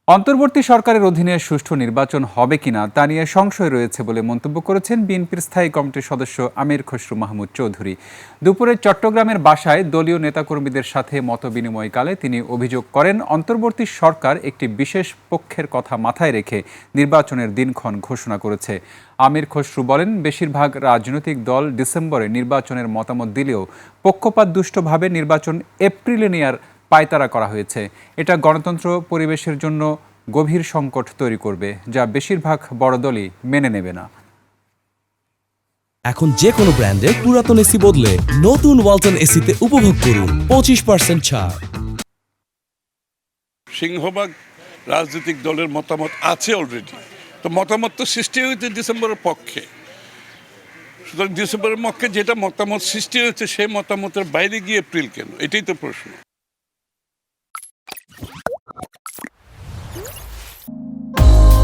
অন্তর্বর্তী সরকারের অধীনে সুষ্ঠু নির্বাচন হবে কিনা তা নিয়ে সংশয় রয়েছে বলে মন্তব্য করেছেন বিএনপির স্থায়ী কমিটির সদস্য আমির খসরু মাহমুদ চৌধুরী। দুপুরে চট্টগ্রামের বাসায় দলীয় নেতাকর্মীদের সাথে মতবিনিময়কালে তিনি অভিযোগ করেন, অন্তর্বর্তী সরকার একটি বিশেষ পক্ষের কথা মাথায় রেখে নির্বাচনের দিনক্ষণ ঘোষণা করেছে। আমির খসরু বলেন, বেশিরভাগ রাজনৈতিক দল ডিসেম্বরে নির্বাচনের মতামত দিলেও পক্ষপাতদুষ্টভাবে নির্বাচন এপ্রিলে নেয়ার পায়তারা করা হয়েছে। এটা গণতন্ত্র পরিবেশের জন্য গভীর সংকট তৈরি করবে, যা বেশিরভাগ বড় দলই মেনে নেবে না। এখন যে কোনো ব্র্যান্ডের পুরাতন এসি বদলে নতুন ওয়ালটন এসিতে উপভোগ করুন 25% ছাড়। সিংহভাগ রাজনৈতিক দলের মতামত আছে অলরেডি, তো মতামত তো সৃষ্টি হয়েছে ডিসেম্বরের পক্ষে। সুতরাং ডিসেম্বরের পক্ষে যেটা মতামত সৃষ্টি হয়েছে সেই মতামতের বাইরে গিয়ে এপ্রিল কেন, এটাই তো প্রশ্ন।